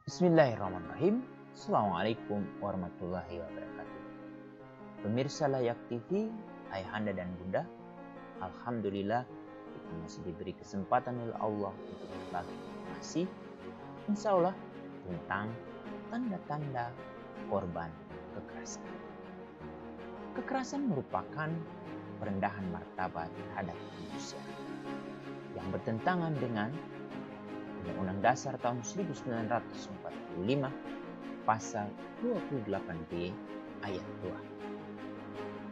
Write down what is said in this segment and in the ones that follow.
Bismillahirrahmanirrahim. Assalamualaikum warahmatullahi wabarakatuh. Pemirsa Layak TV, ayahanda dan bunda, alhamdulillah kita masih diberi kesempatan oleh Allah untuk berbagi informasi, insya Allah, tentang tanda-tanda korban kekerasan. Kekerasan merupakan perendahan martabat terhadap manusia yang bertentangan dengan Undang-Undang Dasar tahun 1945 pasal 28B ayat 2.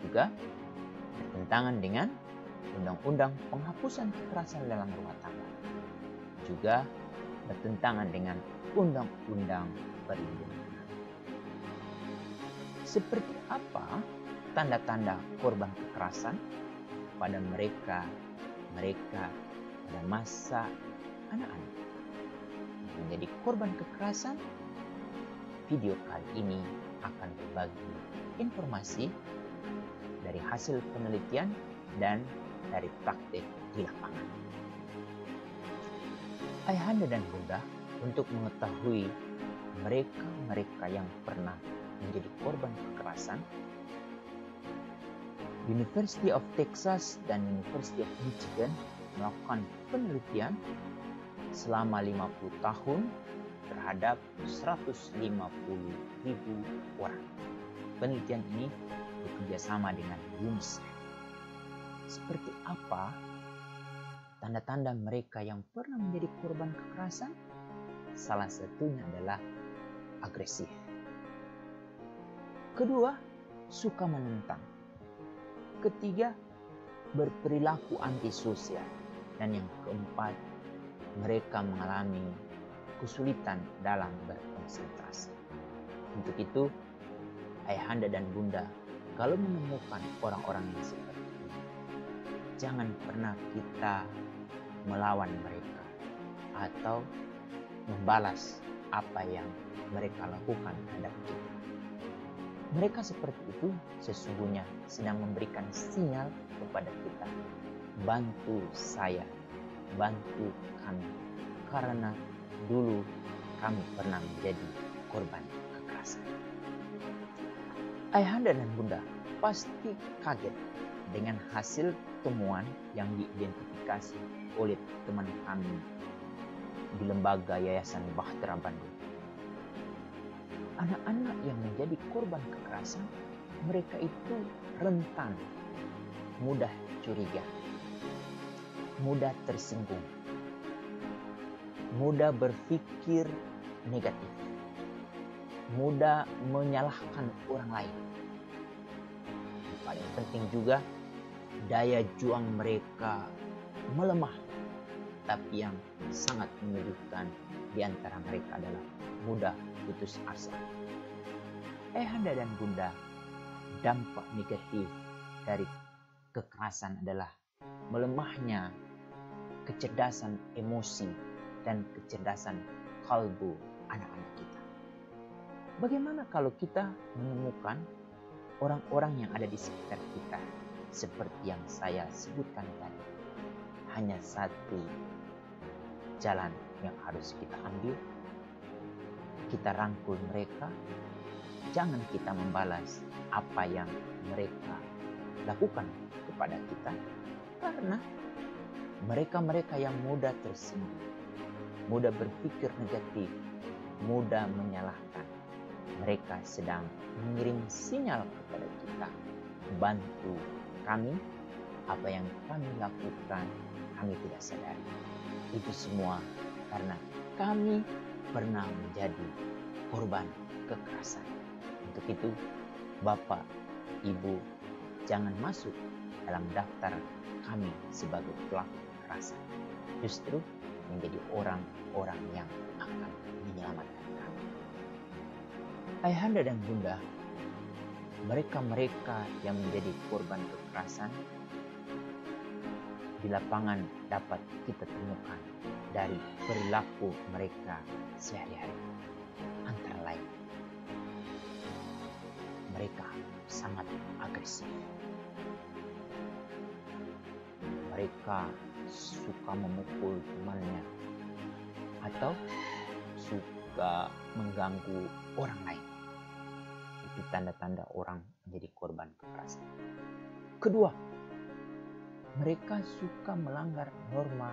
Juga bertentangan dengan Undang-Undang Penghapusan Kekerasan dalam Rumah Tangga. Juga bertentangan dengan Undang-Undang Perlindungan Anak. Seperti apa tanda-tanda korban kekerasan pada mereka pada masa anak-anak menjadi korban kekerasan? Video kali ini akan berbagi informasi dari hasil penelitian dan dari praktik di lapangan. Ayahanda dan bunda, untuk mengetahui mereka yang pernah menjadi korban kekerasan, University of Texas dan University of Michigan melakukan penelitian selama 50 tahun terhadap 150.000 orang. Penelitian ini bekerjasama dengan UNICEF. Seperti apa tanda-tanda mereka yang pernah menjadi korban kekerasan? Salah satunya adalah agresif. Kedua, suka menentang. Ketiga, berperilaku antisosial. Dan yang keempat, mereka mengalami kesulitan dalam berkonsentrasi. Untuk itu, ayahanda dan bunda, kalau menemukan orang-orang yang seperti ini, jangan pernah kita melawan mereka atau membalas apa yang mereka lakukan terhadap kita. Mereka seperti itu sesungguhnya sedang memberikan sinyal kepada kita, bantu saya, bantu kami, karena dulu kami pernah menjadi korban kekerasan. Ayahanda dan bunda pasti kaget dengan hasil temuan yang diidentifikasi oleh teman kami di lembaga Yayasan Bahtera Bandung. Anak-anak yang menjadi korban kekerasan, mereka itu rentan, mudah curiga, mudah tersinggung, mudah berpikir negatif, mudah menyalahkan orang lain. Yang paling penting juga, daya juang mereka melemah. Tapi yang sangat menyedihkan di antara mereka adalah mudah putus asa. Ayahanda dan bunda, dampak negatif dari kekerasan adalah melemahnya kecerdasan emosi dan kecerdasan kalbu anak-anak kita. Bagaimana kalau kita menemukan orang-orang yang ada di sekitar kita seperti yang saya sebutkan tadi? Hanya satu jalan yang harus kita ambil. Kita rangkul mereka. Jangan kita membalas apa yang mereka lakukan kepada kita, karena mereka yang mudah tersinggung, mudah berpikir negatif, mudah menyalahkan. Mereka sedang mengirim sinyal kepada kita, bantu kami, apa yang kami lakukan kami tidak sadari. Itu semua karena kami pernah menjadi korban kekerasan. Untuk itu, Bapak, Ibu, jangan masuk dalam daftar kami sebagai pelaku kekerasan. Justru menjadi orang-orang yang akan menyelamatkan kami. Ayahanda dan bunda, mereka yang menjadi korban kekerasan di lapangan dapat kita temukan dari perilaku mereka sehari-hari. Antara lain, mereka sangat agresif. Mereka suka memukul temannya atau suka mengganggu orang lain. Itu tanda-tanda orang menjadi korban kekerasan. Kedua, mereka suka melanggar norma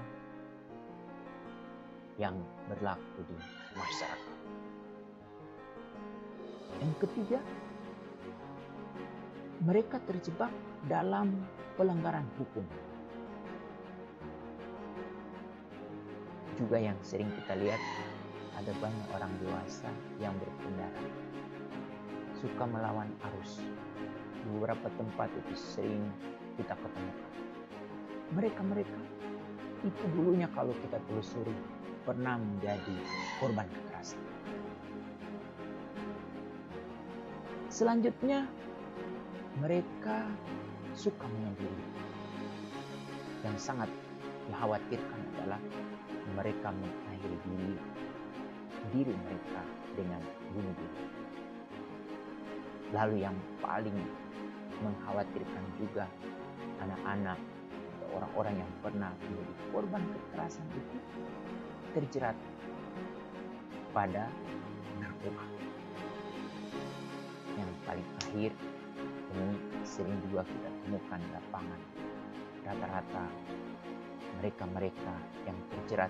yang berlaku di masyarakat. Yang ketiga, mereka terjebak dalam pelanggaran hukum. Juga yang sering kita lihat, ada banyak orang dewasa yang berkendara, suka melawan arus. Di beberapa tempat itu sering kita ketemukan. Mereka itu dulunya kalau kita telusuri pernah menjadi korban kekerasan. Selanjutnya, mereka suka menyendiri. Yang sangat dikhawatirkan adalah mereka mengakhiri diri mereka dengan bunuh diri. Lalu yang paling mengkhawatirkan juga, anak-anak atau orang-orang yang pernah menjadi korban kekerasan itu terjerat pada narkoba. Yang paling akhir, ini sering juga kita temukan di lapangan. Rata-rata mereka yang terjerat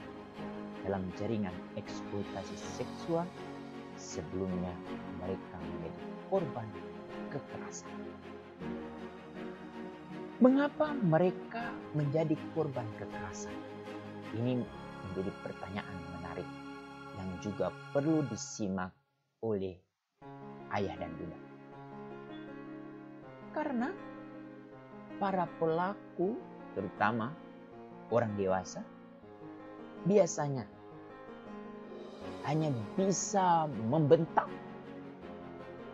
dalam jaringan eksploitasi seksual, sebelumnya mereka menjadi korban kekerasan. Mengapa mereka menjadi korban kekerasan? Ini menjadi pertanyaan menarik yang juga perlu disimak oleh ayah dan bunda. Karena para pelaku, terutama orang dewasa, biasanya hanya bisa membentak,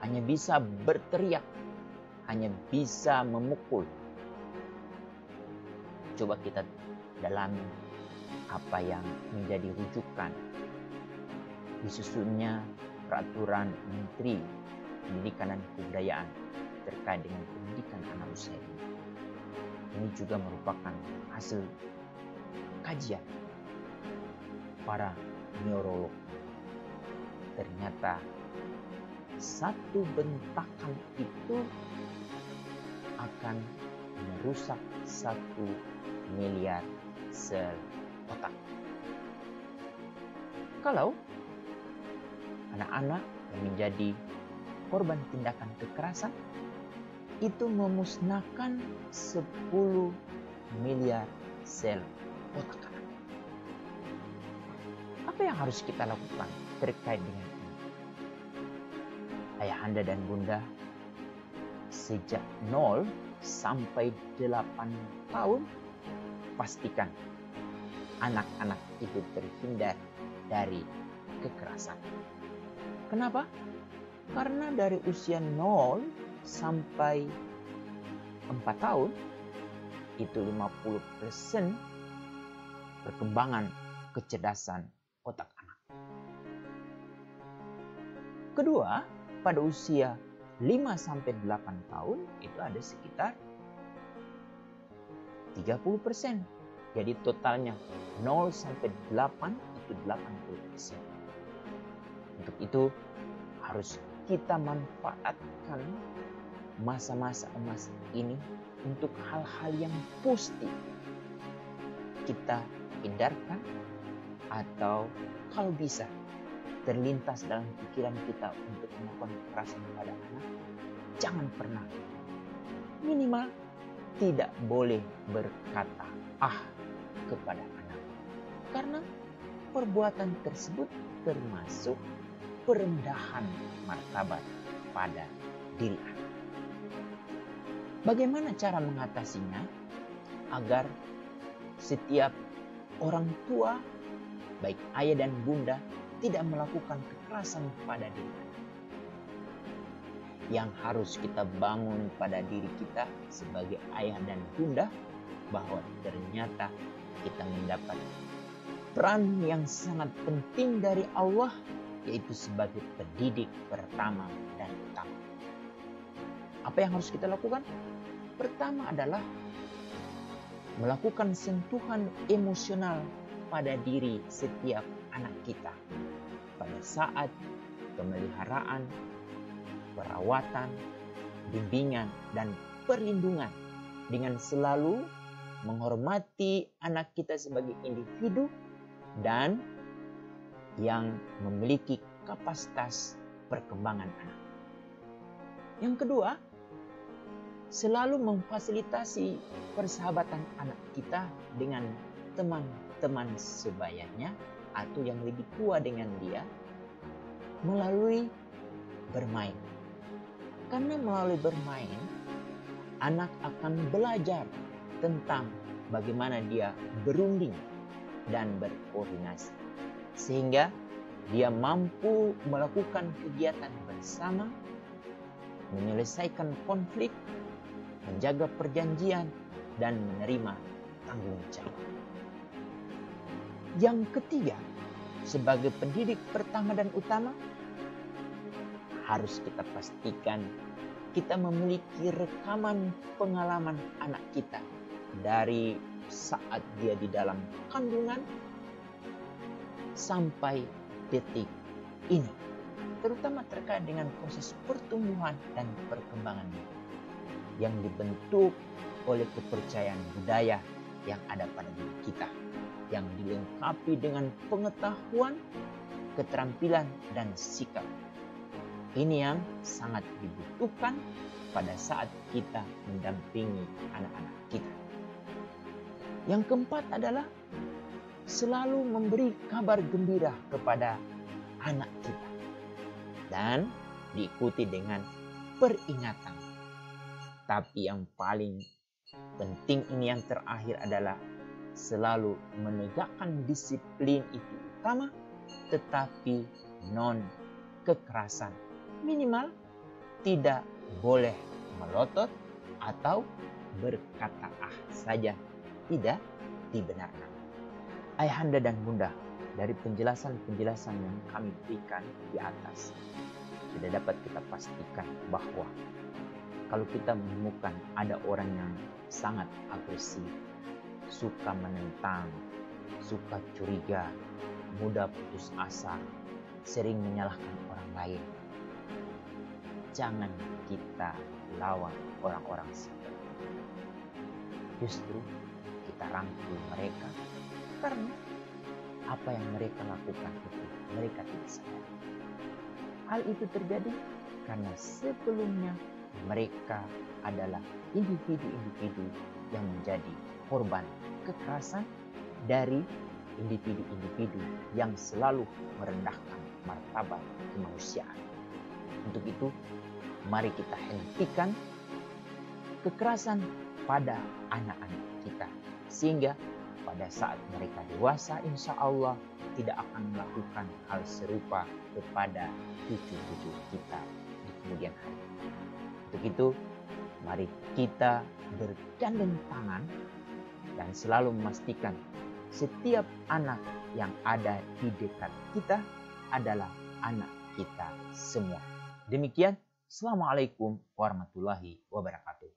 hanya bisa berteriak, hanya bisa memukul. Coba kita dalami apa yang menjadi rujukan disusunnya peraturan Menteri Pendidikan dan Kebudayaan terkait dengan pendidikan anak usia dini. Ini juga merupakan hasil kajian para neurolog. Ternyata satu bentakan itu akan merusak 1 miliar sel otak. Kalau anak-anak yang menjadi korban tindakan kekerasan itu memusnahkan 10 miliar sel otak anak. Apa yang harus kita lakukan terkait dengan ini? Ayahanda dan bunda, sejak 0 sampai 8 tahun, pastikan anak-anak itu terhindar dari kekerasan. Kenapa? Karena dari usia 0 sampai 4 tahun, itu 50% perkembangan kecerdasan otak anak. Kedua, pada usia 5 sampai 8 tahun, itu ada sekitar 30%. Jadi totalnya 0 sampai 8 itu 80%. Untuk itu harus kita manfaatkan masa-masa emas ini untuk hal-hal yang positif. Kita hindarkan, atau kalau bisa terlintas dalam pikiran kita untuk melakukan kekerasan kepada anak, jangan pernah, minimal tidak boleh berkata kepada anak. Karena perbuatan tersebut termasuk perendahan martabat pada diri anak. Bagaimana cara mengatasinya agar setiap orang tua, baik ayah dan bunda, tidak melakukan kekerasan pada diri anak? Yang harus kita bangun pada diri kita sebagai ayah dan bunda, bahwa ternyata kita mendapat peran yang sangat penting dari Allah, yaitu sebagai pendidik pertama dan utama. Apa yang harus kita lakukan? Pertama adalah melakukan sentuhan emosional pada diri setiap anak kita pada saat pemeliharaan, perawatan, bimbingan, dan perlindungan, dengan selalu menghormati anak kita sebagai individu dan yang memiliki kapasitas perkembangan anak. Yang kedua, selalu memfasilitasi persahabatan anak kita dengan teman-teman sebayanya atau yang lebih tua dengan dia melalui bermain. Karena melalui bermain, anak akan belajar tentang bagaimana dia berunding dan berkoordinasi. Sehingga dia mampu melakukan kegiatan bersama, menyelesaikan konflik, menjaga perjanjian, dan menerima tanggung jawab. Yang ketiga, sebagai pendidik pertama dan utama, harus kita pastikan kita memiliki rekaman pengalaman anak kita dari saat dia di dalam kandungan sampai detik ini, terutama terkait dengan proses pertumbuhan dan perkembangannya yang dibentuk oleh kepercayaan budaya yang ada pada diri kita, yang dilengkapi dengan pengetahuan, keterampilan, dan sikap. Ini yang sangat dibutuhkan pada saat kita mendampingi anak-anak kita. Yang keempat adalah selalu memberi kabar gembira kepada anak kita dan diikuti dengan peringatan. Tapi yang paling penting ini yang terakhir adalah selalu menegakkan disiplin itu utama, tetapi non kekerasan. Minimal tidak boleh melotot atau berkata saja tidak dibenarkan. Ayahanda dan bunda, dari penjelasan-penjelasan yang kami berikan di atas, sudah dapat kita pastikan bahwa kalau kita menemukan ada orang yang sangat agresif, suka menentang, suka curiga, mudah putus asa, sering menyalahkan orang lain, jangan kita lawan orang-orang seperti itu. Justru kita rangkul mereka, karena apa yang mereka lakukan itu mereka tidak sadar. Hal itu terjadi karena sebelumnya mereka adalah individu-individu yang menjadi korban kekerasan dari individu-individu yang selalu merendahkan martabat kemanusiaan. Untuk itu, mari kita hentikan kekerasan pada anak-anak kita, sehingga pada saat mereka dewasa, insya Allah tidak akan melakukan hal serupa kepada cucu-cucu kita di kemudian hari. Untuk itu, mari kita bergandeng tangan dan selalu memastikan setiap anak yang ada di dekat kita adalah anak kita semua. Demikian, Assalamualaikum warahmatullahi wabarakatuh.